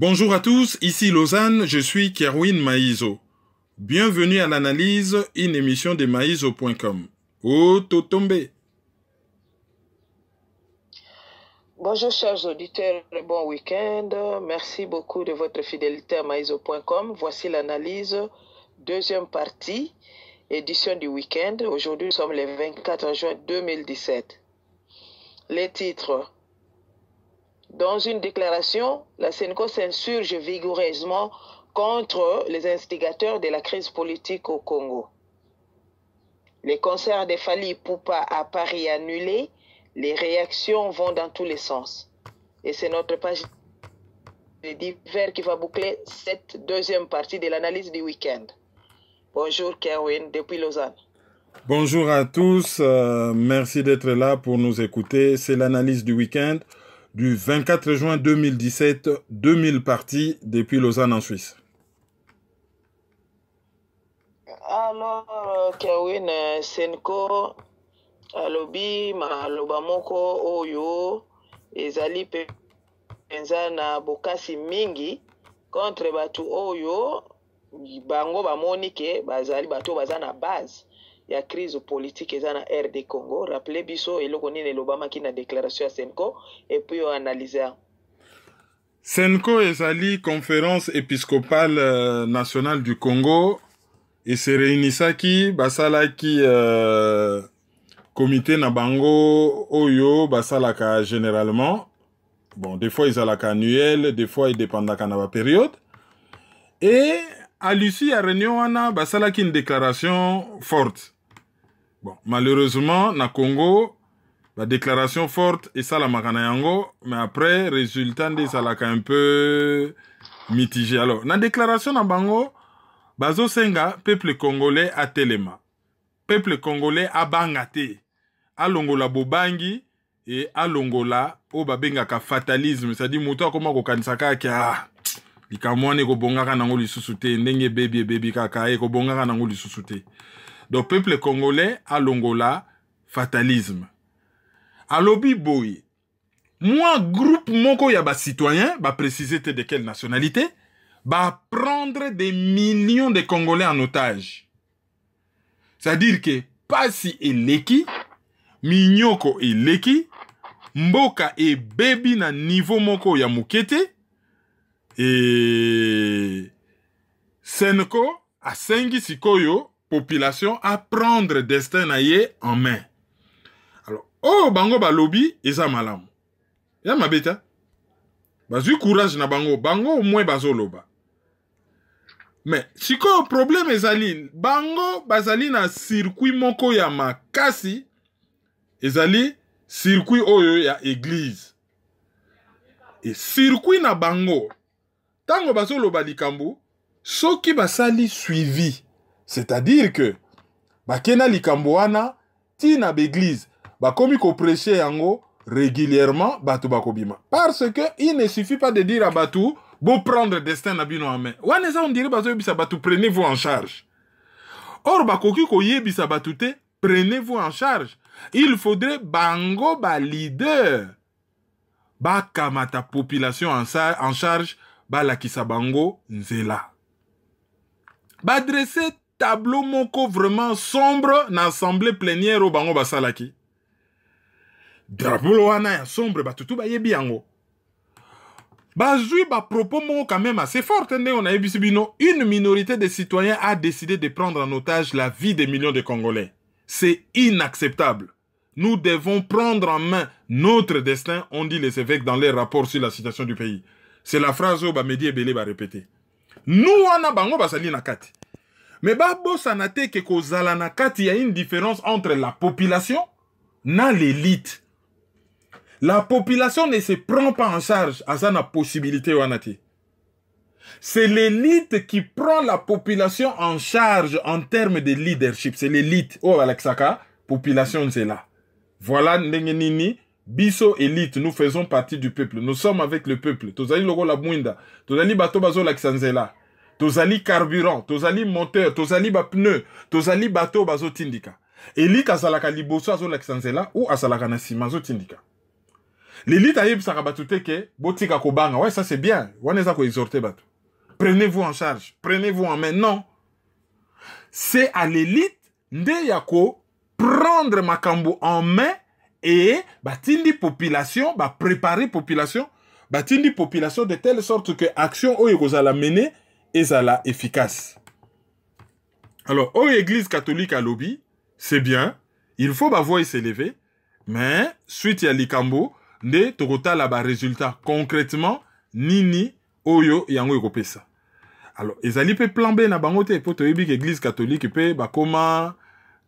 Bonjour à tous, ici Lausanne, je suis Kerwin Maïzo. Bienvenue à l'analyse, une émission de maïzo.com. Oh, Totombe. Bonjour chers auditeurs, bon week-end. Merci beaucoup de votre fidélité à maïzo.com. Voici l'analyse, deuxième partie, édition du week-end. Aujourd'hui, nous sommes le 24 juin 2017. Les titres. Dans une déclaration, la Senco s'insurge vigoureusement contre les instigateurs de la crise politique au Congo. Les concerts de Fally Ipupa à Paris annulés, les réactions vont dans tous les sens. Et c'est notre page de divers qui va boucler cette deuxième partie de l'analyse du week-end. Bonjour Kerwin, depuis Lausanne. Bonjour à tous, merci d'être là pour nous écouter. C'est l'analyse du week-end du 24 juin 2017, 2000 parties depuis Lausanne en Suisse. Alors, Kerwin, Senko, alobi maloba moko oyo ezali penza na bokasi mingi contre batu oyo bango bamoni ke bazali bato baza na base ya crise politique eza na RD Congo. Rappelez biso eloko nini elobamaki na déclaration ya Senko et puis on analyse. Senko ezali conférence épiscopale nationale du Congo et se réunissaki basalaki comité na bango oyo basalaka généralement. Bon, des fois ils alaka annuel, des fois ils dépendaka na ba période. Et à l'issue à réunion wana basalaki une déclaration forte. Bon, malheureusement na Congo la déclaration forte et ça la makana yango, mais après résultat des alaka un peu mitigé. Alors, na déclaration na bango bazo senga peuple congolais a telema. Peuple congolais a bangate. Alongola bobangi et alongola o babengaka fatalisme, c'est-à-dire muto koma ko kanisaka ka likamwane ko bongaka nango lisusu te ndenge baby kaka e ko bongaka nango lisusu te. Donc peuple congolais alongola fatalisme. Alobi boy. Moi groupe moko ya ba citoyens, ba préciser de quelle nationalité, ba prendre des millions de Congolais en otage. C'est-à-dire que pasi eleki, minyoko eleki, mboka e bebi na niveau moko ya mukete, et Senko a sengi sikoyo population à prendre destin na ye en main. Alors, oh bango ba lobby eza malamu. Ya mabeta. Bazui courage na bango, bango au moins bazoloba. Mais sikoyo problème ezali, bango bazali na circuit moko ya makasi, ezali circuit oyo ya église. Et circuit na bango, tango bazoloba likambo, soki basali suivi. C'est-à-dire que bakena likambo wana ti na l'église bakomi ko prêcher yango régulièrement batu bakobima parce que il ne suffit pas de dire à batu bon prendre destin na bino en main. Wana ça on dirait bazo yebisa batu prenez-vous en charge. Or bakoki ko yebisa batu te prenez-vous en charge. Il faudrait bango ba leader ba kamata population en charge ba lakisa bango nzela. Ba dresser tableau moko vraiment sombre na assemblée plénière au bango basalaki. Drapeau wana ya sombre batutu ba yebi yango. Bazui ba propos moko quand même assez fort. On a yebi sibino, une minorité de citoyens a décidé de prendre en otage la vie des millions de Congolais. C'est inacceptable. Nous devons prendre en main notre destin, ont dit les évêques dans les rapports sur la situation du pays. C'est la phrase où Medi Ebele va répéter. Nous wana bango basali na kati. Mais babo sanate ke kozala na kati y a une différence entre la population na l'élite. La population ne se prend pas en charge à sa possibilité wanati. C'est l'élite qui prend la population en charge en termes de leadership. C'est l'élite. Oh Alexaka, population c'est là. Voilà ndengenini, biso élite, nous faisons partie du peuple. Nous sommes avec le peuple. Tozali logo la mwinda. Tozali bato bazo la kisanzela. Tozali carburant, tozali moteur, tozali ba pneu, tozali bateau bazo tindika. Eli kasalaka liboso azo la kisanzela ou asalaka na sima zo tindika. L'élite a yebisaka batu teke, botika kobanga. Ouais, ça c'est bien. Waneza ko exhorter batu. Prenez-vous en charge. Prenez-vous en main. Non. C'est à l'élite nde yako prendre makambo en main et batindi population, préparer population, batindi population de telle sorte que action oyo kozala mener ezala efficace. Alors, au église catholique à lobby, c'est bien, il faut voix s'élever, mais suite à likambo, nde tokota la résultat concrètement nini oyo yango ekopesa. Alors, ezali pe plan B na bango te po toyebi que église catholique pe bakoma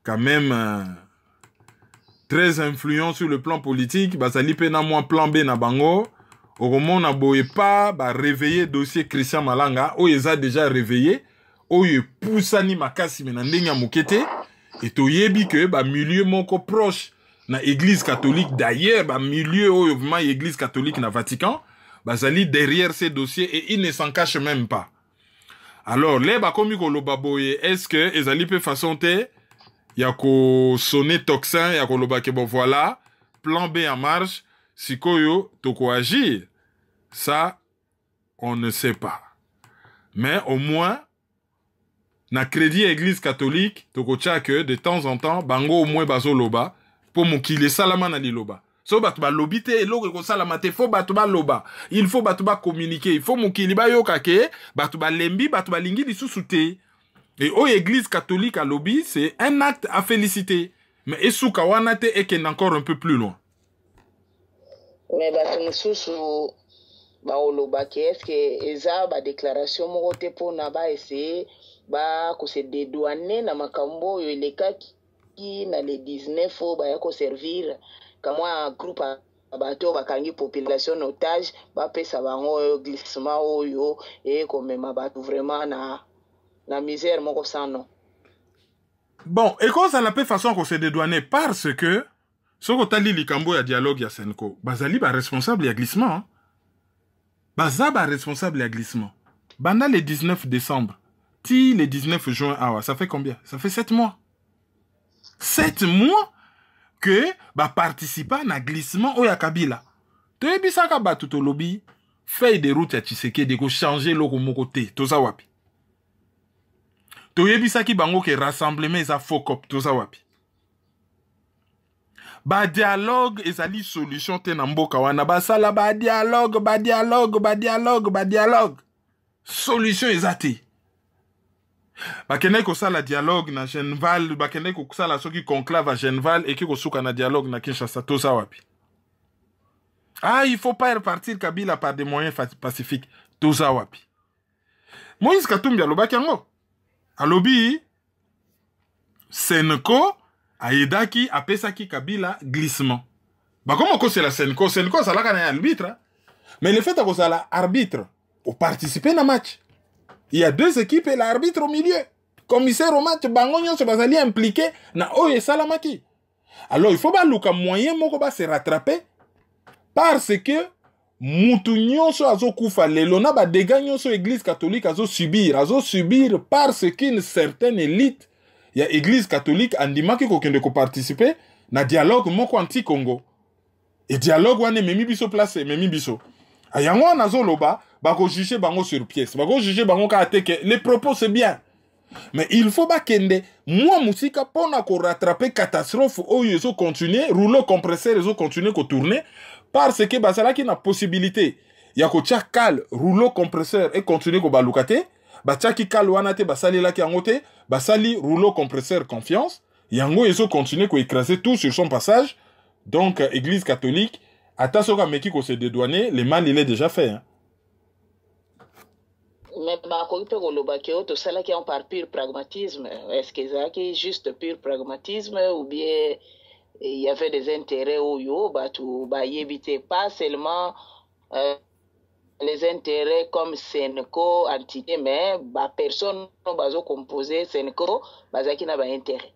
quand même très influent sur le plan politique, bazali pe na moi plan B na bango, au na boye pas réveiller dossier Christian Malanga oyo eza déjà réveillé, oyo poussani makasi mena ndenge mokete et toyebi que milieu moko proche na église catholique d'ailleurs milieu oyo vraiment église catholique na Vatican bazali derrière ces dossiers et ils ne s'en cachent même pas. Alors les bakomi koloba boye est-ce que ezali pe façon te ya ko sonner tocsin ya koloba ke bon voilà plan B en marche sikoyo toko agir, ça on ne sait pas, mais au moins na crédit église catholique toko tia que de temps en temps bango au moins bazo loba pour mokile salama na liloba. So batu ba lobite eloko ko salama te, faut batu ba loba, il faut batu ba communiquer, il faut mokili ba yoka ke batu ba lembi batu ba lingi lisusu te. Et au église catholique à lobby, c'est un acte à féliciter, mais esuka wana te eken encore un peu plus loin. Mais batu mususu ba oloba ke est-ce que eza ba déclaration moko te pona ba essayer ba ko se dédouaner na makambo yo eleka ki na les 19 fo ba ya ko servir comme un groupe à bateau bakangi population otage ba pesa bango glissement oyo et comme même ba vraiment na misère moko sans nom. Bon, et quand ça la paix façon qu'on se dédouaner parce que ce que tali likambo ya dialogue ya Senko, bazali ba responsable ya glissement. Hein? Baza ba responsable ya glissement. Banda le 19 décembre, ti le 19 juin, ça fait combien? Ça fait 7 mois. 7 mois que participer à glissement au Kabila. Tu as vu ça ka tout au lobby, feuille de route ya Tshisekedi de changer loko moko te, to za wapi. Tu as vu ça ki bango ke rassemblement za fokop, to za wapi. Dialogue ezali solution te na mboka wana basala dialogue. Solution ezate. Bakene ko sala dialogue na Genval, bakene ko sala soki conclave à Genval et ki ko suka na dialogue na Kinshasa to sa wapi. Ah, il faut pas repartir Kabila par des moyens pacifiques to sa wapi. Moïse Katumbi alobaki yango. Alobi Senko aidaki apesaki Kabila glissement. Comment ko c'est la Senko ça la kana arbitre. Mais le fait que ça la arbitre pour participer na match. Il y a 2 équipes et l'arbitre au milieu. Commissaire au match, Bangonyon se basali impliqué na Oye Salamaki. Alors, il faut pas luka moyen moko ba se rattraper parce que mutu nyonso azo kufa lelo na ba dégâts nyonso église catholique azo subir parce qu'une certaine élite il y a église catholique andimaki ko kende ko participer na dialogue moko anti-Congo. Et dialogue wane memi biso place memi biso. Ayango nazo loba bako juger bango sur pièce. Bako juger bango ka ateke. Les propos c'est bien. Mais il faut pas kende moi musika pona ko rattraper catastrophe ou yeso continuer rouleau compresseur yeso continuer ko tourner parce que basala ki na possibilité ya ko tia kal rouleau compresseur et continuer ko balukate ba tia ki kal wana te basali la ki angote basali rouleau compresseur confiance yango yeso continuer ko écraser tout sur son passage. Donc église catholique attention ka meki ko se dédouaner, le mal il est déjà fait hein. Mais tout ça qui est par pur pragmatisme. Est-ce que c'est juste pur pragmatisme ou bien il y avait des intérêts au yo y éviter pas seulement les intérêts comme Senko entité mais personne n'a composé Senko qui n'a pas intérêt.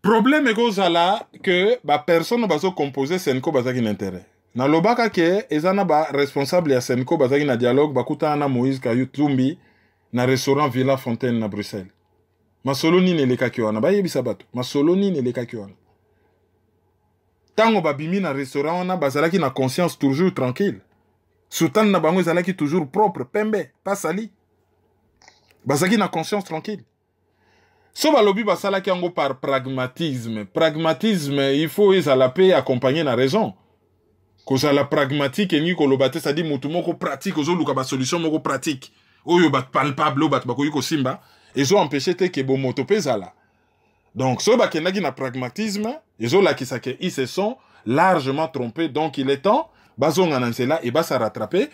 Problème est que personne n'a composé Senko qui n'a intérêt. Na lobaka ke ezana ba responsable ya Senko bazaki na dialogue bakuta na Moïse Katumbi na restaurant Villa Fontaine na Bruxelles. Masolo nini eleka ki wana ba yebisa bato. Masolo nini eleka ki wana. Tango babimi na restaurant wana bazalaki na conscience toujours tranquille. Sultan na bango ezalaki toujours propre, pembe, pas sali. Bazalaki na conscience tranquille. So balobi basalaki yango par pragmatisme. Pragmatisme, il faut ezala pe accompagner na raison. Kozala pragmatique engi kolobate, ça dit mutu moko pratique, ozo luka ba solution moko pratique. Oyo bat palpable, bat bakoyi ko simba, ezo empêcher te ke bo moto pezala. Donc, so bakendaki na pragmatisme, ezo lakisa ke ils se sont largement trompés, donc il est temps, bazonga nansela et ba se rattraper,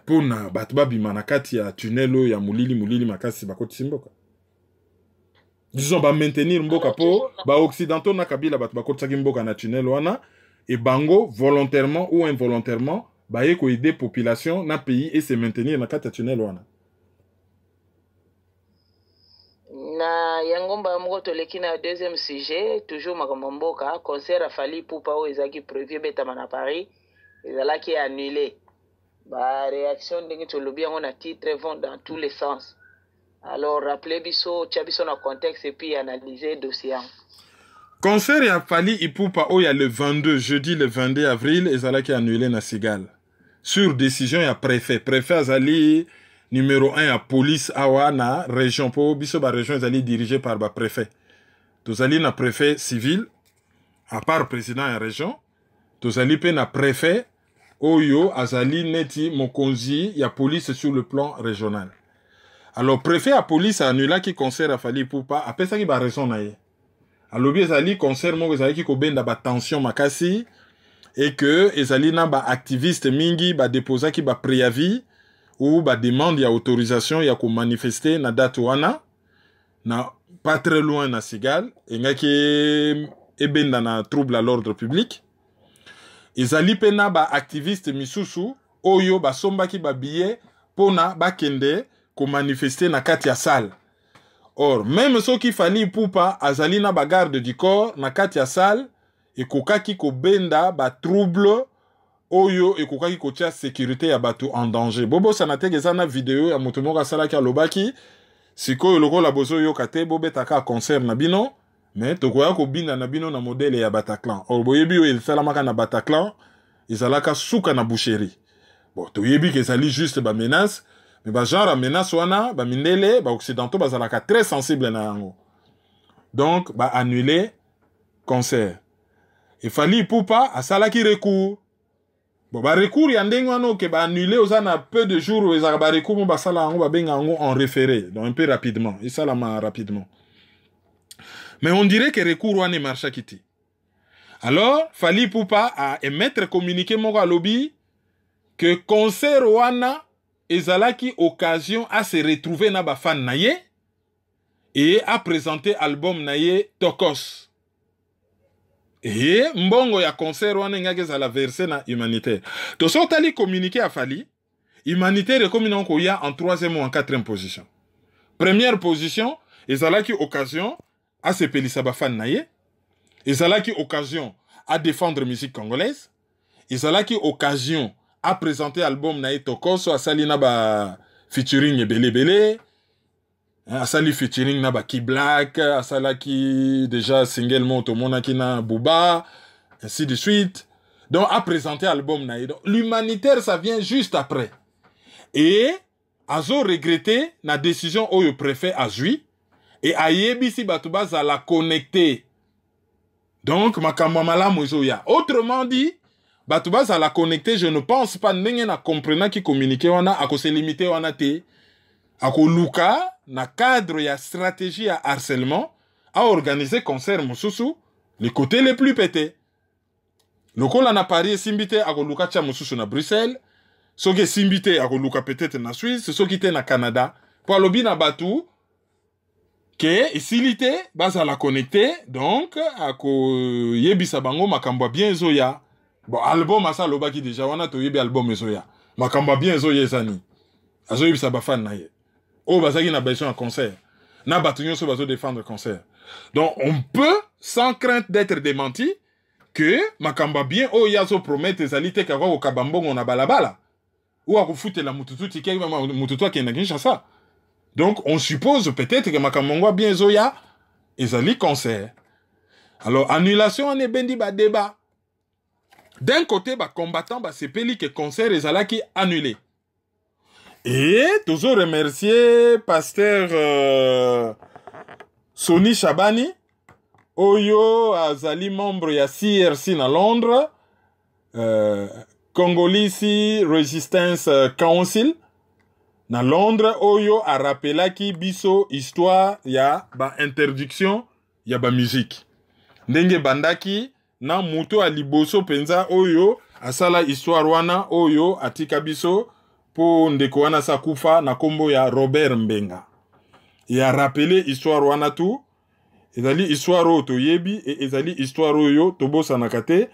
pour na batba bimanakati ya tunnel ya mulili makasi bakoti simboka. Disons ba maintenir mboka po ba occidentaux na kabila batba koti mboka na tunnel wana et bango volontairement ou involontairement ba yeko aider population na pays et se maintenir na kati ya tunnel wana. Na yangomba moko toleki na deuxième sujet toujours makambo mboka concert afali pupa o ezaki prévu betama na Paris ezalaki annulé. Ba réaction ndenge tolobi yango na titre vont dans tous les sens. Alors rappelez biso tchabiso na contexte et puis analyser dossier. Concert ya Fally Ipupa o ya le 22 jeudi le 22 avril ezalaki annulé na Sigal. Sur décision ya préfet azali numéro 1 à police awa na région po biso ba région ezali dirigé par ba préfet. Tozali na préfet civil à part président ya région, tozali pe na préfet oyo azali neti mokonzi ya police sur le plan régional. Alors préfet à police a annulé qui concert à Fally Ipupa apesa ki ba raison na ye. Alobi ezali concert moko ezali ki ko benda ba tension makasi et que ezali na ba activiste mingi ba déposa ki ba préavis ou ba demande ya autorisation ya ko manifester na date wana na pas très loin na Sigal engaki ebenda na trouble à l'ordre public. Ezali pena ba activiste misusu oyo ba sombaki ba billet pona ba kende ko manifester na kati ya salle. Or même ceux qui Fally Ipupa azali na ba garde du corps na kati ya salle et kokaki ko benda ba trouble oyo ekokaki kotia sécurité ya bato en danger. Bobo sanateke na vidéo ya moto moko asalaki alobaki sikoyo lokola bozo yoka te bobetaka concert na bino mais tokoya kobinda na bino na modèle ya Bataclan. Or boyebi oyo esalamaka na Bataclan ezalaka suka na boucherie. Bon toyebi ke ezali juste ba menace mais ba genre menace wana ba mindele ba occidentaux bazalaka très sensible na yango. Donc ba annuler concert. Et Fally Ipupa asalaki recours. Bon, ba recours ya ndenge wana ke ba annuler osana peu de jours ezaka ba recours mo basala yango ba benga yango en référé, donc un peu rapidement, et ça la rapidement. Mais on dirait que recours wana marcha kiti. Alors Fally Ipupa a émettre communiqué moko à lobby que concert wana ezalaki occasion à se retrouver na ba fan na ye et à présenter album na ye Tokos. Et mbongo ya concert wana ngake za la verser na humanitaire. To sotali communiqué à Fally, humanitaire communiqué ko ya en 3e ou en 4e position. Première position, ezalaki occasion à se pelisa ba fan na ye. Ezalaki occasion à défendre musique congolaise. Ezalaki occasion à présenter album na ye Tokoso asalina ba featuring ebele. Asali featuring na ba Ki Black, asalaki déjà single moto monaki na Booba, ainsi de suite. Donc a présenté album na. L'humanitaire ça vient juste après. Et azo regretté na décision oyo préfet azui et ayebi si batuba za la connecter. Donc makambo malamu ezoya. Autrement dit, batuba za la connecter, je ne pense pas ndenge na comprena ki communiquer wana ako se limiter wana te. Ako luka na cadre ya stratégie à harcèlement a organisé concert mususu les côtés les plus pétés. Lokola na Paris simbité ako luka tia mususu na Bruxelles, soki simbité ako luka peut-être na Suisse, soki te na Canada, pour lobi na batu ke isilité baza la connecter, donc ako yebisa bango makambo bien zoya. Bon album asa lobaki déjà wana to yebi album zoya. Makambo bien zoya ezani. Azo yebisa ba fan na ye. Oh, bazaki na besoin un concert. Na batunyo so bazo défendre le concert. Donc, on peut, sans crainte d'être démenti, que makamba bien, oh, yazo promettre ezalite kakwa ko kabambongo na balabala. Ou à foutre la mututu tike, mututu qui na Kinshasa. Donc, on suppose peut-être que makambongo bien zoya ezali concert. Alors, annulation, on est bendi ba débat. D'un côté, ba combattant, ba sepeli que concert ezalaki annulé. Et toujours remercier pasteur Soni Chabani, Oyo azali membre ya CRC na Londres, Congolese Resistance Council na Londres, Oyo a rappelaki biso histoire ya ba interdiction ya ba musique. Ndenge bandaki na muto aliboso penza Oyo asala histoire wana Oyo atika biso po ndeko wana sakufa na kombo ya Robert Mbenga. Il a rappelé histoire wana tout. Ezali histoire oyo toyebi et ezali histoire oyo tobosana kate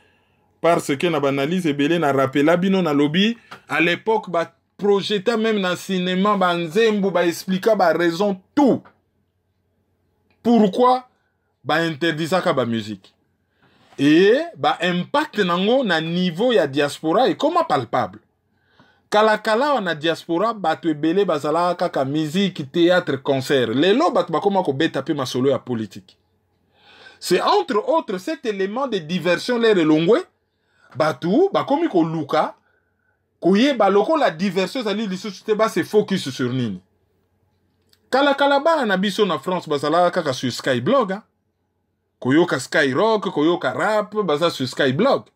parce que na banalise ebele na rappela bino na lobby à l'époque ba projeta même na cinéma ba nzembo ba expliquer ba raison tout pourquoi ba interdisaka ba musique et ba impact nango na niveau ya diaspora et comment palpable kala wana diaspora bato ebele bazala kaka musique théâtre concert lelo bato bakoma ko beta pe masolo ya politique. C'est entre autres cet élément de diversion les relongwe bato bakomi ko luka koyeba loko la diversion zali lisusu te ba se focus sur nini. Kala ba na biso na France bazala kaka sur Skyblog hein? Koyoka Skyrock koyoka rap baza sur Skyblog.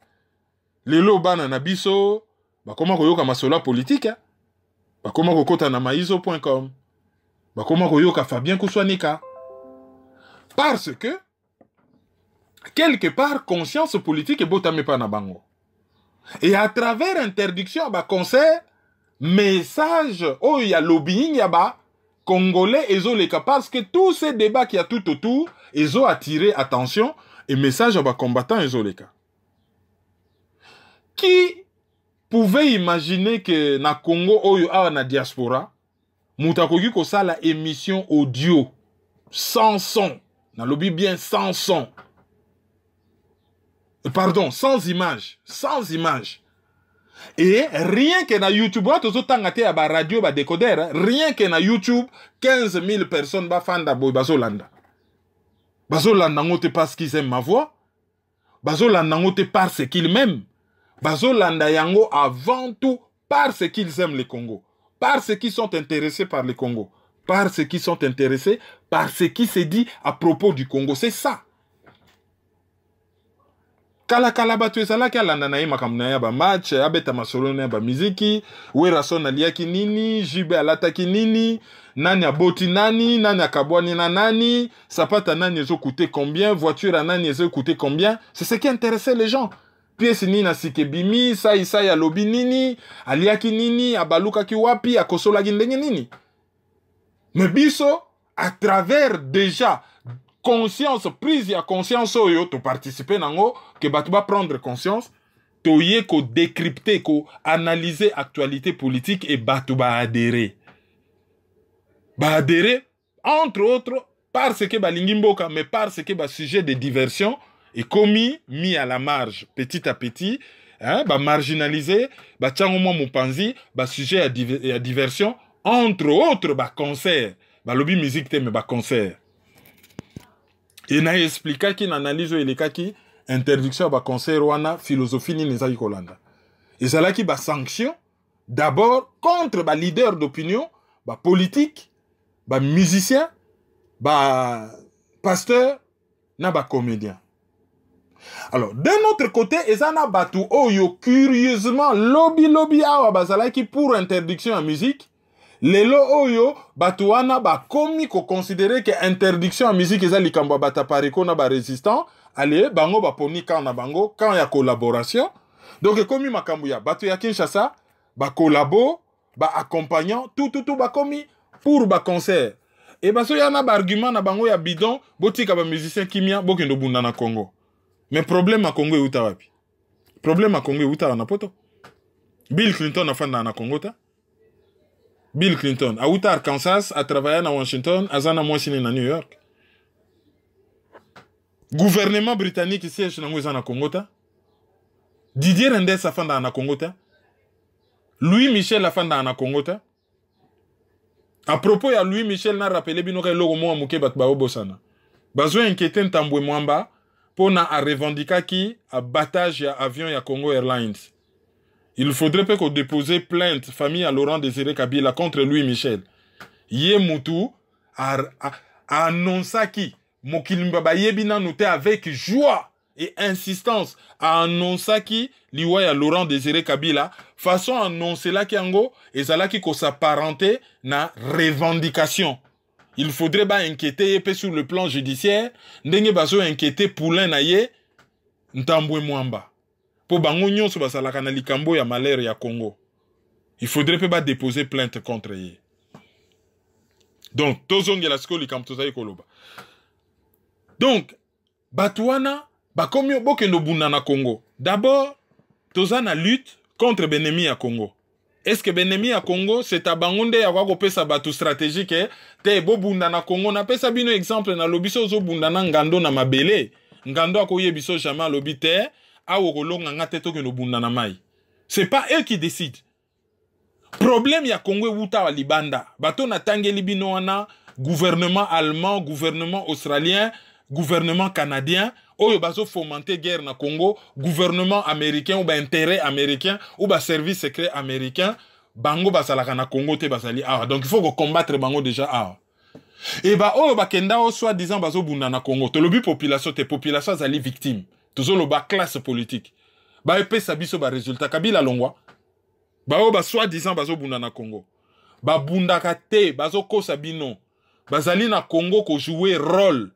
Lelo bana na biso bakoma koyoka masolo politique hein? Bakoma kokota na maizo.com bakoma koyoka Fabien Kouswanika parce que quelque part conscience politique et botame pa na bango et à travers interdiction ba concert message oh ya lobbying ya ba congolais ezoleka parce que tous ces débats qui a tout autour ezo attiré attention et message ba combattants ezoleka. Qui pouvait imaginer que na Congo oyo awa na diaspora mutakoki ko sala émission audio sans son na lobby bien sans son pardon sans image et rien que na YouTube tozo tangate ya ba radio ba décodeur rien que na YouTube 15 000 personnes ba fanda boy bazolanda ngote parce qu'ils aiment ma voix bazolanda ngote parce qu'ils m'aiment bazolanda yango avant tout parce qu'ils aiment le Congo, parce qu'ils sont intéressés par le Congo, parce qu'ils sont intéressés par ce qui se dit à propos du Congo. C'est ça. Kala batu ezala kalanda na makamna ya ba match abeta masolo na ba muziki werason aliaki nini jibe alataki nini nani aboti nani akabwani na nani sapata nani ezo coûter combien voiture à nani ezo coûter combien c'est ce qui intéressait les gens. Pièce nini na sikebimi sa ya lobi nini aliaki nini abaluka ki wapi akosola ndenge nini. Mais biso à travers déjà conscience prise ya conscience oyo to participer nango que batu ba prendre conscience to ye ko décrypter ko analyser actualité politique et batu ba adhérer entre autres parce que balingi mboka mais parce que ba sujet de diversion et commis mis à la marge petit à petit hein ba marginalisé ba tsango mo mopanzi ba sujet à diversion entre autres ba concert ba lobby musique te mais ba concert. Et na expliqué qui n'analyse elekaki interdiction ba concert wana philosophie ni nezaki kolanda. Et ça là qui ba sanction d'abord contre ba leader d'opinion, ba politique, ba musicien, ba pasteur, na ba comédien. Alors d'un autre côté, ezana batu oyo curieusement lobby awa bazalaki pour interdiction en musique. Lelo oyo batuana ba komi ko considérer que interdiction en musique eza likambo bata pariko na ba résistant allez bango ba poni quand na bango quand ya collaboration donc komi makambo ya batu ya Kinshasa ba collabo ba accompagnant tout ba komi pour ba concert et baso ya na ba argument na bango ya bidon botika ba musicien kimia bokendo bunda na Congo mais problème à Congo euta wapi problème à Congo euta na poto Bill Clinton afanda na Congo ta Bill Clinton, à Utah, Arkansas, a travaillé à Washington, à Zana Mwasini na New York. Gouvernement britannique ici, je n'ai pas Congota. Didier Rendes a fanda na Congota. Louis Michel a fanda na Congota. À propos, ya Louis Michel n'a rappelé bino que logo mo amuke bat ba obosana. Bazo inquiéter Ntambwe Mwamba pona a revendiquer qui a battage ya avion ya Congo Airlines. Il faudrait pas qu'on dépose plainte famille à Laurent Désiré Kabila contre Louis Michel. Yé Moutou a annoncé qui Mokilimba Yebina noté avec joie et insistance a annoncé qui liwa ya Laurent Désiré Kabila façon annoncer là qui ango et ça là qui s'apparentait na revendication. Il faudrait pas inquiéter sur le plan judiciaire, ndenge baso inquiéter poulain na ye ntambwe mwamba. Po bango nyonso basalaka na likambo ya malheur ya Congo. Il faudrait pas déposer plainte contre ye. Donc tozongela siko likambo tozali koloba. Donc batwana bakomi bokendo bunda na Congo. D'abord tozana lutte contre benemi ya Congo. Est-ce que benemi ya Congo c'est à bangonde ya kwa kopesa batu stratégique te bo bunda na Congo na pesa bino exemple na lobiso zo bunda na ngando na mabele ngando akoye biso jamais lobi te awo kolonga ngate to ke no bunda na mai. C'est pas eux qui décident. Problème ya Congo wuta wa libanda bato na tangeli bino wana gouvernement allemand, gouvernement australien, gouvernement canadien oyo bazo fomenter guerre na Congo, gouvernement américain ou ba intérêt américain ou ba service secret américain, bango basalaka na Congo te basali ah. Donc il faut qu'on combattre bango déjà ah. Et ba oyo ba kenda o soit disant bazo bunda na Congo, to lobi population te population zali victime. Tozo lo ba classe politique. Ba epesa biso ba résultat Kabila longwa. Ba oyo ba soit disant bazo bunda na Congo. Ba bunda ka te bazo kosa bino. Bazali na Congo ko jouer rôle.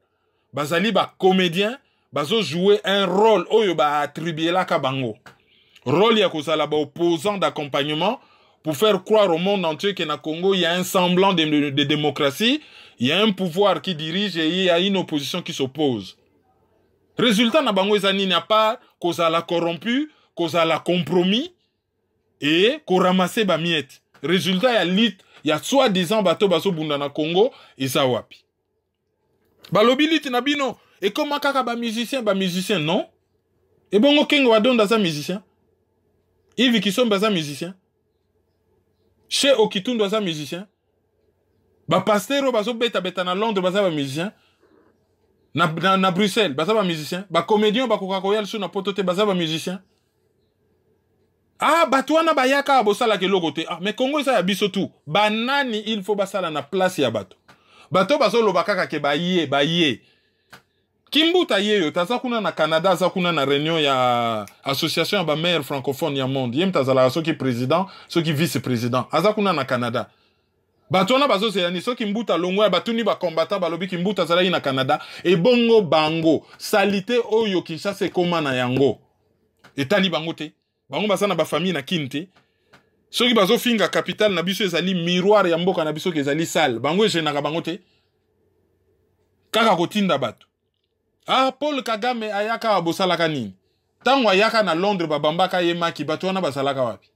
Bazali ba comédien bazo jouer un rôle oyo ba attribuer la kabango. Rôle ya kozala ba opposant d'accompagnement pour faire croire au monde entier que na Congo il y a un semblant de démocratie, il y a un pouvoir qui dirige et il y a une opposition qui s'oppose. Résultat na bango ezani n'a pas kozala corrompu, kozala compromis et ko ramasser ba miette. Résultat ya lit ya soi-disant bato baso bunda na Congo eza wapi. Balobi lit na bino et comment kaka ba musicien non. Et bongo kengo wadonda za musicien. Yves Kisomba za musicien. Chez Okitundo za musicien. Ba pastero baso beta na Londres baza ba musicien. Na Bruxelles baza ba musicien. Ba comédien ba kokakoyal sou na potote baza ba musicien. Ah, batouana bayaka abosala ke logote. Ah, mais Congo ça ya biso tout. Banani il faut basala na place ya bato. Bato baso lobakaka ke baye. Kimbuta yeyo taza kuna na Canada, taza kuna na réunion ya association ya ba maire francophone ya monde. Yem tazala soki président, soki vice-président. Aza kuna na Canada. Batouana baso seyani soki mbuta longwa batuni ba combattant balobi kimbuta zala na Canada et bongo bango salité oyo Kinshasa koma na yango. Etali bango te. Bango basana ba famille na kinte. Soki bazo finga capital na biso ezali miroir ya mboka na biso ezali sale. Bango ejenaka bango te. Kaka kotinda bato. Ah, Paul Kagame ayaka abosalaka nini? Tango ayaka na Londres babambaka yemaki batouana basalaka wapi?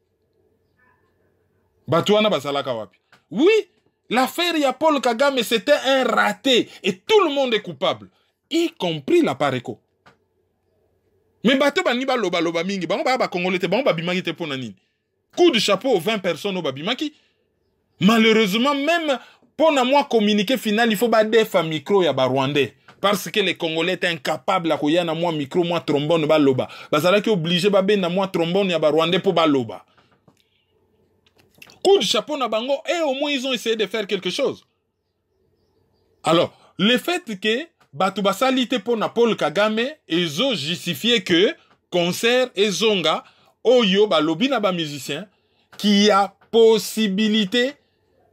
Batouana basalaka wapi? Oui, l'affaire ya Paul Kagame c'était un raté et tout le monde est coupable, y compris la Pareco. Mais bato bani ba loba mingi, bango ba congolais te, bango ba bimaki te pona nini? Coup de chapeau aux 20 personnes au babimaki. Malheureusement, même pour moi communiquer final, il faut ba defa micro ya ba Rwandais. Parce que les Congolais étaient incapables à couiller na moi micro, moi trombone ba loba. Basala qui obligé ba ben na moi trombone ya ba Rwandais pour ba loba. Coup de chapeau na bango, et au moins ils ont essayé de faire quelque chose. Alors, le fait que Batu basalite pour na Paul Kagame, ils ont justifié que concert et zonga, oyo ba lobi na ba musicien, qui a possibilité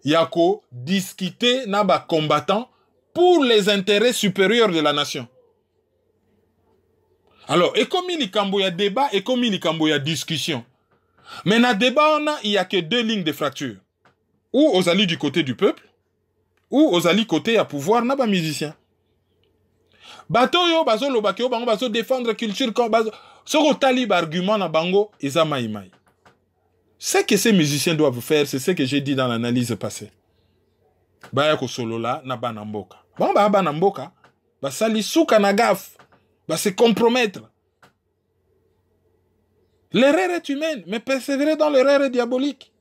yako discuter na ba combattant pour les intérêts supérieurs de la nation. Alors, et comme il y a débat, et comme il y a discussion. Mais dans le débat, il n'y a que deux lignes de fracture. Ou aux alliés du côté du peuple, ou aux alliés côté à pouvoir, n'a pas musicien. Bato yo, bazo lo bakyo, bango bazo défendre culture, bazo, soko talib argument na bango, isa maïmaï. Ce que ces musiciens doivent faire, c'est ce que j'ai dit dans l'analyse passée. Baya ko solo la, na banamboka. Bon, ba banamboka, ba sali souka na gaf, ba se compromettre. L'erreur est humaine, mais persévérer dans l'erreur est diabolique.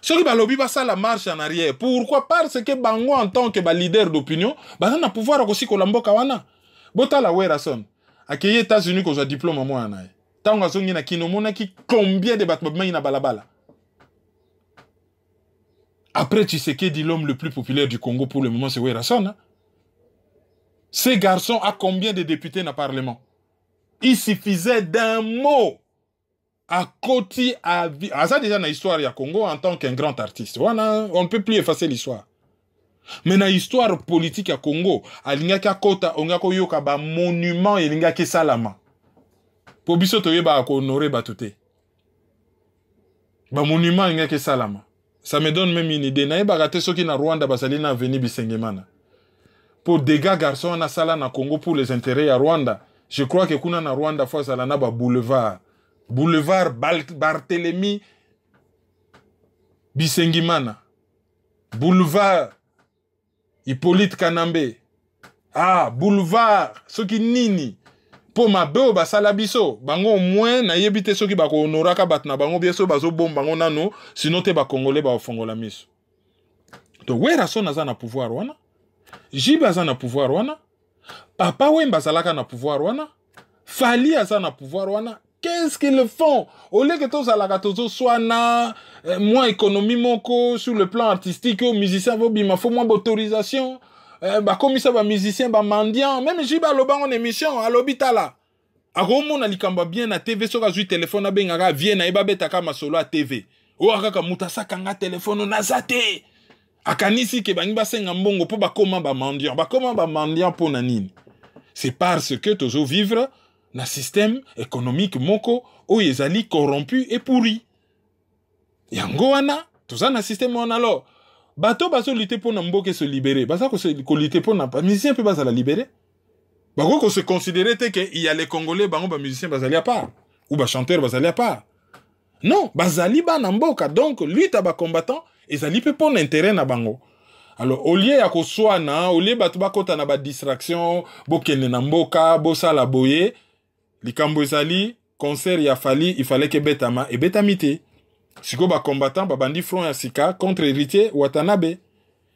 Ce qui balobi basa la marche en arrière. Pourquoi? Parce que bango en tant que leader d'opinion, ba na pouvoir aussi ko lamboka wana. Bota la wera son. Akeye États-Unis ko za diplôme moi na. Tango azongi na kino mona ki combien de battements na balabala. Après Tshisekedi, l'homme le plus populaire du Congo pour le moment, c'est Werason. Hein? Ces garçons a combien de députés dans le Parlement? Il suffisait d'un mot à côté à vie. Ah, ça déjà dans l'histoire du Congo en tant qu'un grand artiste. On ne peut plus effacer l'histoire. Mais dans l'histoire politique à Congo, à l'ingaka kota, on a koyoka ba monument et l'ingaka salama. Pour biso toye ba honorer batute. Ba monument l'ingaka salama. Ça me donne même une idée. Naïba raté ceux qui na Rwanda basali na veni bisengemana. Pour des gars garçons na sala na Congo pour les intérêts à Rwanda. Je crois que kuna na Rwanda fois sala na ba boulevard. Boulevard Barthélemy Bisengimana. Boulevard Hippolyte Kanambe. Ah, boulevard Soki Nini. Pour ma beo basala biso. Bango au moins na yebite soki bako honoraka batna bango bieso bazo bom bango nano sinon te ba congolais ba fongola miso. Donc Werason aza na pouvoir wana. Jiba aza na pouvoir wana. Papa Wemba zalaka na pouvoir wana. Fali aza na pouvoir wana. Qu'est-ce qu'ils font? Au lieu que tous alaka tozo soit na moins économie moko sur le plan artistique aux musiciens bobima faut moins d'autorisation. Bah comme ça ba musicien ba mendiant même Jiba loba en émission à l'hôpital. A Romo likamba bien na TV soka zui téléphone na bengaka vie na eba betaka masolo à TV. O akaka mutasa kanga téléphone na zate. Akanisi ke bangi basenga mbongo po bakoma ba mendiant po na nini. C'est parce que tozo vivre na système économique moko o ezali corrompu et pourri. Yango wana toza na système wana alors bato baso lutter pour na mboke se libérer. Basa ko lutter pour na musicien peut basa la libérer. Bako ko se considérer que il y a les Congolais bango ba musicien bazali à part ou ba chanteur bazali à part. Non, bazali ba na mboka donc lui taba combattant ezali pe pour intérêt na bango. Alors au lieu ya ko swana, au lieu bato bakota na ba distraction, bokene na mboka, bosala boye, likambo ezali concert ya Fali, il fallait que betama et betamité. Siko ba combattant ba bandi front ya sika contre héritier Watanabe.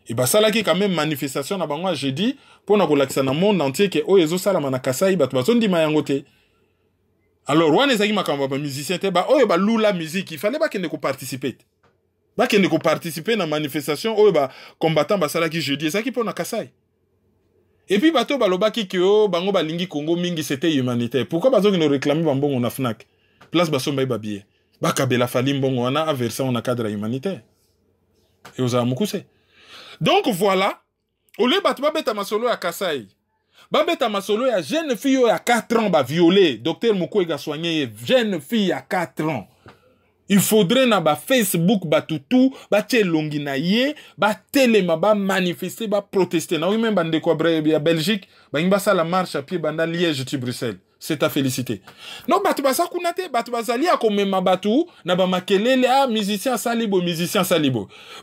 Et bah ça là qui quand même manifestation na bango jeudi pour na kolakisa na monde entier que o ezo sala na Kasai bato bazondi mayangote. Alors wana ezaki makambo ba musicien te ba oyo ba lula musique, il fallait ba kende ko participer. Ba kende ko participer na manifestation oyo ba combattant ba sala ki jeudi ça qui pour na Kasai. Et puis bato ba lobaki que o bango ba lingi Congo mingi c'était humanitaire. Pourquoi bazo ki no réclamer bambongo na Fnac? Place basomba ba billet. Ba kabela Fali mbongo wana a verser on a cadre humanitaire. Et oza mukuse. Donc voilà, au lieu de beta masolo à Kasai, beta masolo à jeune fille à 4 ans ba violé, docteur Mukwege soigné jeune fille à 4 ans. Il faudrait na ba Facebook ba tutu, ba tchelongi na ye, ba telema ba manifester, ba protester. Na oui même bande ko à Belgique, ba imba sa la marche à pied banda Liège tu Bruxelles. C'est à féliciter. Non, batu basa kunate, batu basali a comme ma batu, na ba makelele a musicien salibo.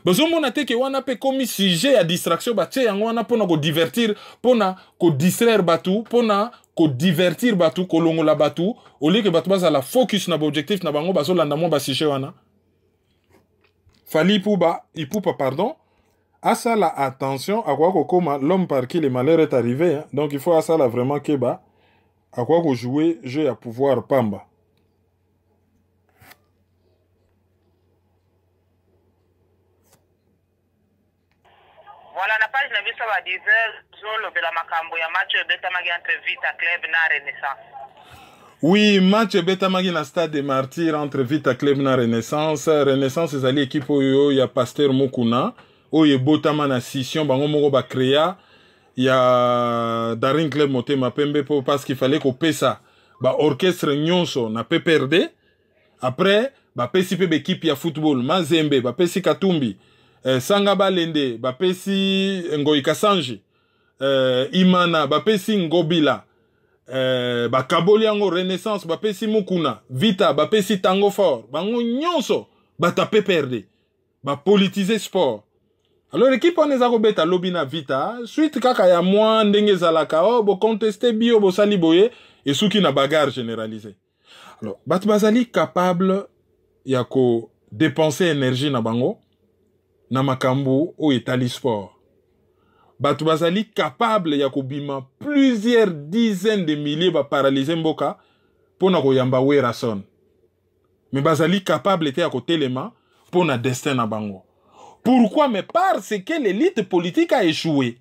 Bezo monate ke wana pe comme sujet à distraction bache yango wana pona ko divertir, pona ko distraire batu, pona ko divertir batu, ko longola batu, au lieu que batu basala focus na ba objectif na bango bazo landa mo ba sujet wana. Fali ipupa pardon. À ça la attention à quoi ko koma l'homme par qui le malheur est arrivé, hein? Donc il faut à ça là vraiment que ba à quoi vous jouez jeu à pouvoir pamba. Voilà, la page de ça va dire Zolo de la Macambo, il y a match Betamagi entre Vita Club na Renaissance. Oui, match Betamagi na stade des martyrs entre Vita Club na Renaissance. Renaissance c'est allé équipe où il y a Pasteur Mukuna, où il y a Botama na scission, bango moko ba créa. Il y a Daring Club Motema Pembe parce qu'il fallait qu'on paie ça. Bah orchestre nyonso na PPRD. Après, bah pesi pe équipe ya football Mazembe, bah pesi Katumbi, Sangaba Lende, bah pesi Ngoi Kasanji, Imana, bah pesi Ngobila, bah Kaboli yango Renaissance, bah pesi Mukuna, Vita, bah pesi Tango Fort, bah nyonso, bah ta PPRD, bah politiser sport. Alors l'équipe on ezako beta lobina Vita, suite kaka ya moi ndenge zalaka o bo contester bio bo saliboye et souki na bagarre généralisée. Alors bat bazali capable ya ko dépenser énergie na bango na makambo o etali sport. batu bazali capable ya kobima plusieurs dizaines de milliers ba paralyser mboka pona koyamba Werason. Mais bazali capable te ya kotelema pona destin na bango. Pourquoi? Mais parce que l'élite politique a échoué.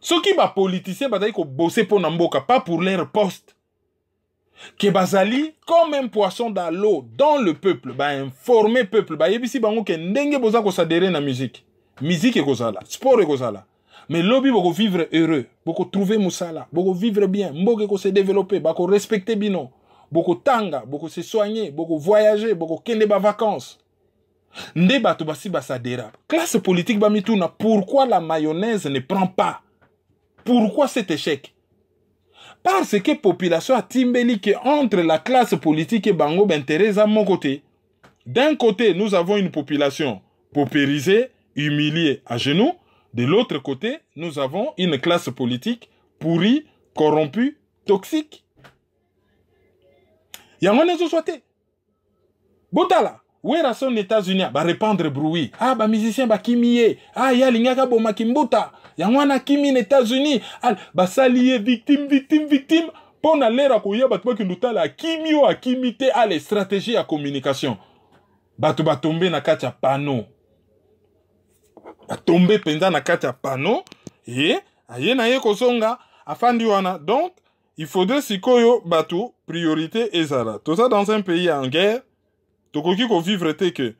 Ceux qui ba politiciens bazali ko bosser pona mboka, pas pour leur poste. Que bazali comme un poisson dans l'eau, dans le peuple, ba informer peuple, ba yebisi bango ke ndenge boza ko s'adhérer na musique. Musique ko zala, sport ko zala. Mais lobby boko vivre heureux, boko trouver musala, boko vivre bien, mboke ko se développer, bako respecter bino, boko tanga, boko se soigner, boko voyager, boko kende ba vacances. Nde bato basi basadera. Classe politique ba mituna, pourquoi la mayonnaise ne prend pas? Pourquoi cet échec? Parce que population a timbeli que entre la classe politique et bango b'intéresse à mon côté. D'un côté, nous avons une population paupérisée, humiliée à genoux. De l'autre côté, nous avons une classe politique pourrie, corrompue, toxique. Yamane zo souhaité. Botala, Werason États-Unis, ba répandre bruit. Ah, ba musicien ba kimie. Ah, ya lingaka bo makimbuta. Yamana kimi aux États-Unis. Ba salié victime. Pour aller à koya batba kinduta la kimio a kimité à les stratégies à communication. Batu ba tomber na kacha panneau. A tomber penza na kati ya pano et aye na ye kozonga afandi wana. Donc il faudrait sikoyo batu priorité ezala. Tout ça dans un pays en guerre. Tokoki ko vivre te que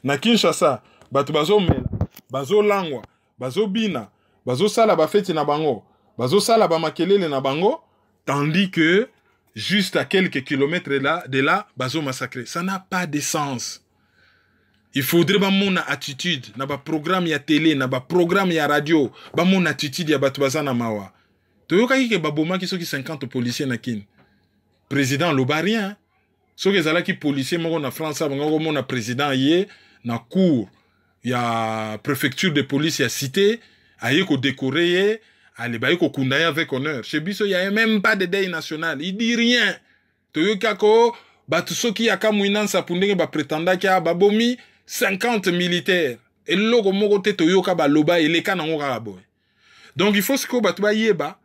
na Kinshasa batu bazo mela, bazo langwa, bazo bina, bazo sala ba feti na bango, bazo sala ba makelele na bango, tandis que juste à quelques kilomètres de là bazo massacrer. Ça n'a pas de sens. Il faudrait ba mon attitude na ba programme ya télé, na ba programme ya radio, ba mon attitude ya batu bazana mawa. Toyoka ki ke baboma ki soki 50 policiers na kin. Président lobarien. Soki zala ki policier moko na France bango mona président yé na cour ya préfecture de police ya cité aye ko décorer allez ba ko kundaya avec honneur. Chez biso il y a même pas de deuil national. Il dit rien. Toyoka ko batu soki ya kamuinansa pundenge ba prétenda kia babomi 50 militaires. Et loko moko te toyoka ba loba eleka nango kaka boy. Donc il faut que batu ba yeba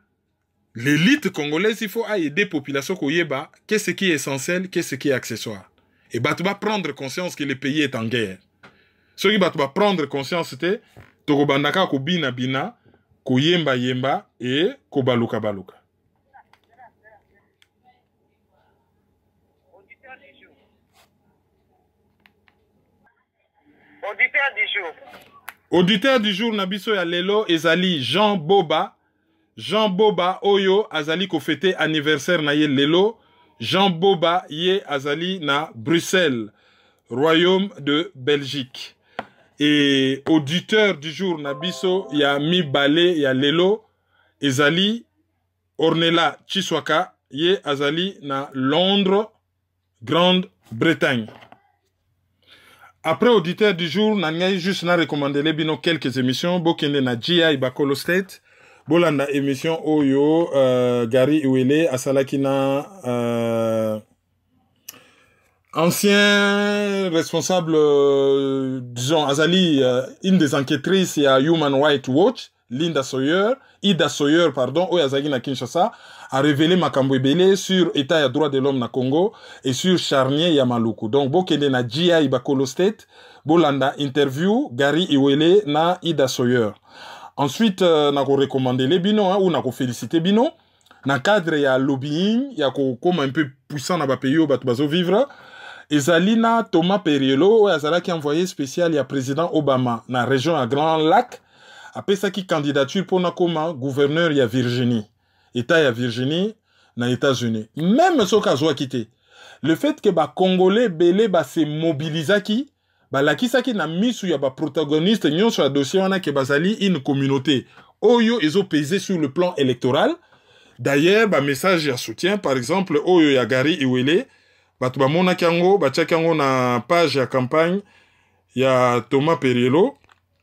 l'élite congolaise, il faut aider la population koyeba qu'est-ce qui est essentiel, qu'est-ce qui est accessoire. Et batu ba prendre conscience que le pays est en guerre. Ce qui batu ba prendre conscience te tokobandaka ko bina bina, ko yemba yemba et ko baluka baluka. Auditeur du jour. Auditeur du jour nabiso ya lelo ezali Jean Boba. Jean Boba Oyo azali ko fêter anniversaire na ye lelo. Jean Boba ye azali na Bruxelles, Royaume de Belgique. Et auditeur du jour nabiso ya mi balé ya lelo ezali Ornella Chiswaka ye azali na Londres, Grande-Bretagne. Après auditeur du jour, nangai juste na recommander les bino quelques émissions. Bokende na GI Bakolo State. Bolanda émission Oyo, Gary Iwele, Asalakina, ancien responsable, disons, Azali, une des enquêtrices, il y a Human Rights Watch, Ida Sawyer, pardon, Oyazagi na Kinshasa, a révélé Makambo Ebele sur État et droit de l'homme na Congo et sur Charnier Yamaluku. Donc, Bokende na GI Bakolo State, Bolanda interview, Gary Iwele na Ida Sawyer. Ensuite, na ko recommander les bino, ou na ko féliciter bino. Na cadre ya lobbying, ya ko comme un peu puissant na ba pays ou batu bazo vivre. Ezalina Thomas Perielo, azala qui envoyé spécial ya président Obama na région à Grand Lac. Après ça qui candidature pour na koma gouverneur ya Virginie. État ya Virginie na États-Unis. Même ce cas soit quitté. Le fait que ba Congolais belé ba se mobilisaki balakisaki na misu ya ba protagoniste nyonso ya dossier wana ke bazali une communauté oyo ezo pesé sur le plan électoral. D'ailleurs ba message ya soutien par exemple oyo ya Gary Iwele batu ba mona kango ba tchakango na page ya campagne ya Thomas Perielo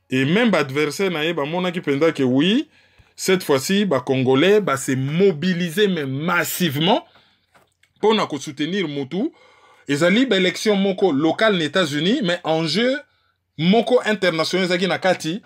et même ba adversaire na ye ba mona ki penda que oui cette fois-ci ba congolais ba se mobiliser mais massivement pour na ko soutenir Mutu. Ezali ba élection moko locale aux États-Unis mais enjeu moko international zaki na kati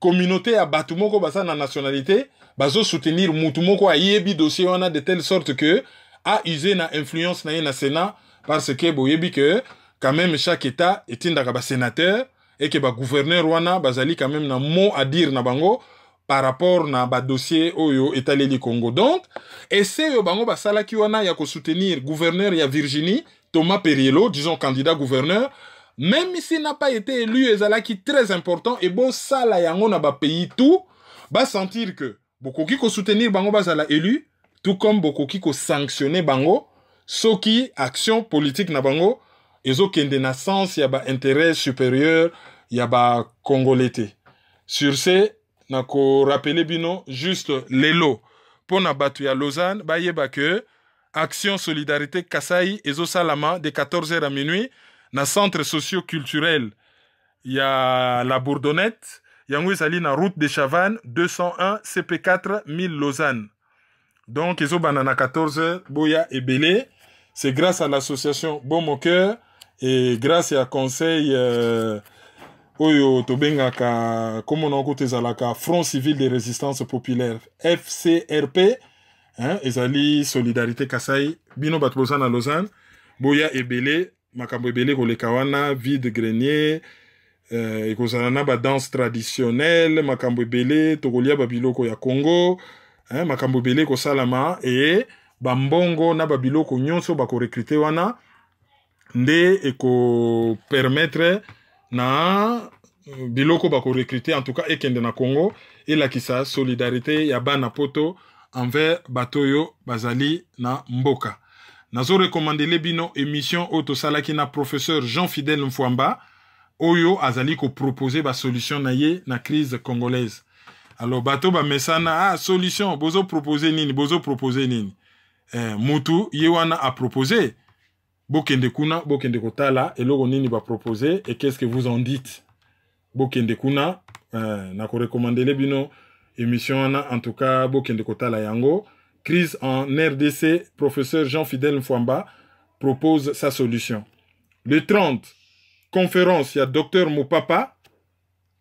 communauté à batumoko basa na nationalité bazo soutenir mutumoko a yebi dossier wana de telle sorte que a usé na influence na na Sénat parce que boyebi que quand même chaque état est un sénateur et que ba gouverneur wana bazali quand même na mot à dire na bango par rapport na ba dossier oyo etaleli Congo. Donc essayer yo bango basala ki wana ya ko soutenir gouverneur ya Virginie Thomas Perriello, disons candidat gouverneur, même s'il n'a pas été élu, ezalaki très important et bon sala yango na ba pays tout ba sentir que bokoki ko soutenir bango bazala élu, tout comme bokoki ko sanctionner bango soki action politique na bango ezo kende na sens ya ba intérêt supérieur ya ba congolais. Sur ce na ko rappeler bino juste lelo pona batu ya Lausanne ba yeba que action solidarité Kasai ezo salama de 14h à minuit na centre socio-culturel ya la Bourdonnette yango ezali na route de Chavannes 201 CP4 1000 Lausanne. Donc ezo banana 14h boya ebele. C'est grâce à l'association Bon Mon Cœur et grâce à conseil oyo tobengaka comme on côté zalaka Front Civil de Résistance Populaire FCRP hein ezali solidarité Kasai bino batbosa na Lausanne boya ebele makambo ebele koleka wana vide grenier ekozala na ba danse traditionnelle makambo ebele tokolia babiloko ya Congo hein makambo ebele ko salama et bambongo na babiloko nyonso bako recruter wana nde eko permettre na biloko bako recruter en tout cas ekende na Congo et la kisa solidarité ya bana poto envers batoyo bazali na mboka. Nazo recommander le bino émission auto salaki na professeur Jean-Fidèle Mfwamba oyo azali ko proposer ba solution na ye na crise congolaise. Alors bato ba mesana solution bozo proposer nini mutu yewana a proposé bokende kuna bokende kotala eloko nini ba proposer et qu'est-ce que vous en dites bokende kuna na ko recommander le bino émission na en tout cas bokende kotala yango crise en RDC professeur Jean-Fidèle Mfwamba propose sa solution. Le 30 conférence il y a docteur Mopapa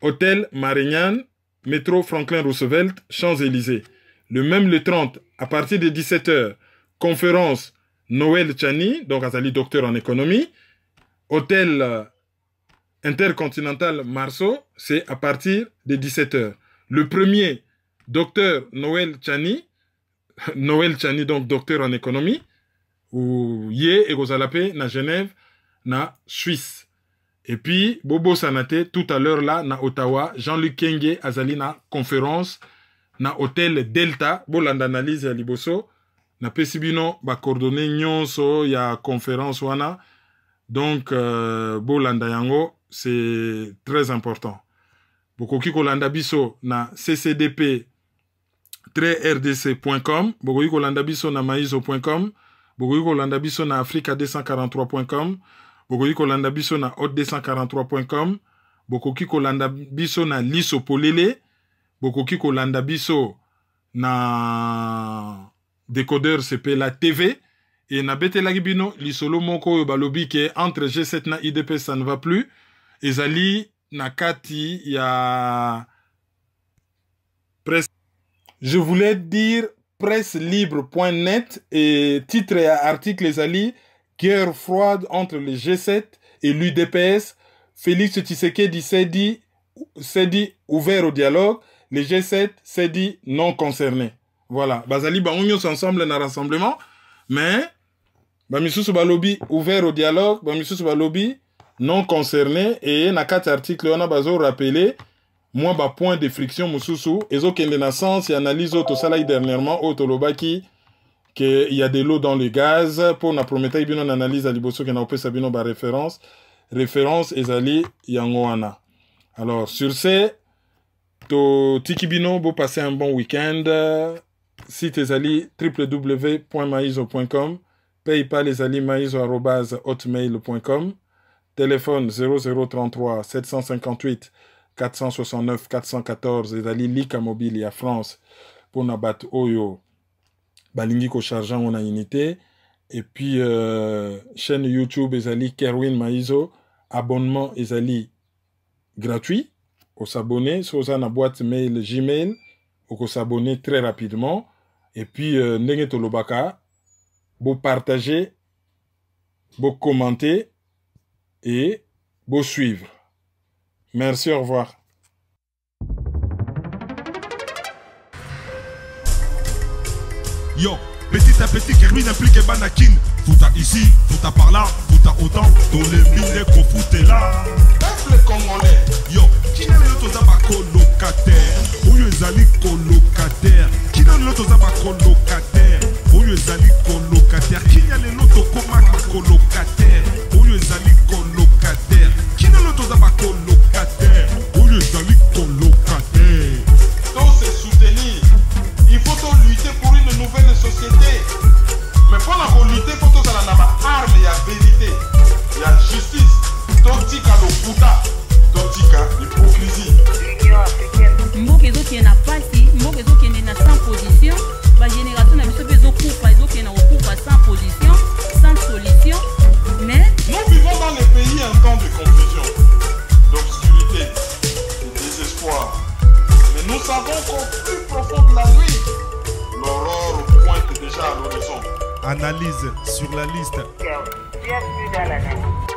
hôtel Marignan métro Franklin Roosevelt Champs-Élysées. Le même le 30 à partir de 17h conférence Noël Chani, donc azali docteur en économie, hôtel intercontinental Marceau, c'est à partir de 17h. Le premier, docteur Noël Chani donc docteur en économie, ou yé et Gozalapé na Genève, na Suisse. Et puis, Bobo Sanate, tout à l'heure là, na Ottawa, Jean-Luc Kenge azali na conférence, na hôtel Delta, bolanda analyse ya liboso, na pesibino ba coordonné nyonso ya conférence wana. Donc bolanda yango c'est très important. Bokoki kolanda biso na ccdp-rdc.com, bokoki kolanda biso na maizo.com, bokoki kolanda biso na africa243.com, bokoki kolanda biso na hot243.com, bokoki kolanda biso na lisopolele, bokoki kolanda biso na décodeur CP la TV et na betelaki bino lisolo moko yo balobi ke entre G7 na IDP ça ne va plus ezali na kati ya presse. Je voulais dire presselibre.net et titre et article ezali guerre froide entre les G7 et l'UDPS. Félix Tshisekedi s'est dit ouvert au dialogue, les G7 s'est dit non concernés. Voilà, bazali ba union ensemble na rassemblement, mais ba misusu ba lobby ouvert au dialogue, ba misusu ba lobby non concerné et na 4 articles on a bazo rappelé moi ba point de friction mususu ezo kende na sens et analyse auto sala dernièrement auto lobaki que il y a de l'eau dans le gaz pour na prometa bino na analyse à liboso que na opesa bino ba référence ezali yango wana. Alors sur ce to tikibino bo passer un bon week-end. Site ezali www.maizo.com, PayPal ezali maizo@hotmail.com, téléphone 0033 758 469 414 ezali Lika Mobile ya France pour na bat oyo balingi ko chargeant on a unité. Et puis chaîne YouTube ezali Kerwin Maizo, abonnement ezali gratuit au s'abonner, sur la boîte mail Gmail, au s'abonner très rapidement. Et puis, ndenge tolobaka, vous partager, vous commenter et vous suivre. Merci, au revoir. Yo, petit à petit, Kerwin implique Banakin. Fouta ici, fouta par là, fouta autant. Dans les mines qu'on foutait là. Peuple congolais. Yo, qui n'a le tozaba colocataire? Où est Zali colocataire? Qui n'a le tozaba colocataire? Où est Zali colocataire? Qui n'a le loto comme colocataire? Où est Zali colocataire? Qui n'a le tozaba colocataire? Où est Zali colocataire? Donc c'est soutenir. Il faut lutter pour une nouvelle société. Mais pour la lutter, il faut que ça ait arme, il y a vérité, il y a justice. Totika lokuta, totika hypocrisie. Mboka ezoki na pasi, mboka ezoki na sans position, ba génération na biso ezokufa, ezoki na okufa sans position, sans solution. Mais nous vivons dans les pays un temps de confusion, d'obscurité, de désespoir. Mais nous savons qu'au plus profond de la nuit, l'aurore pointe déjà à l'horizon. Analyse sur la liste. Bienvenue dans la nuit.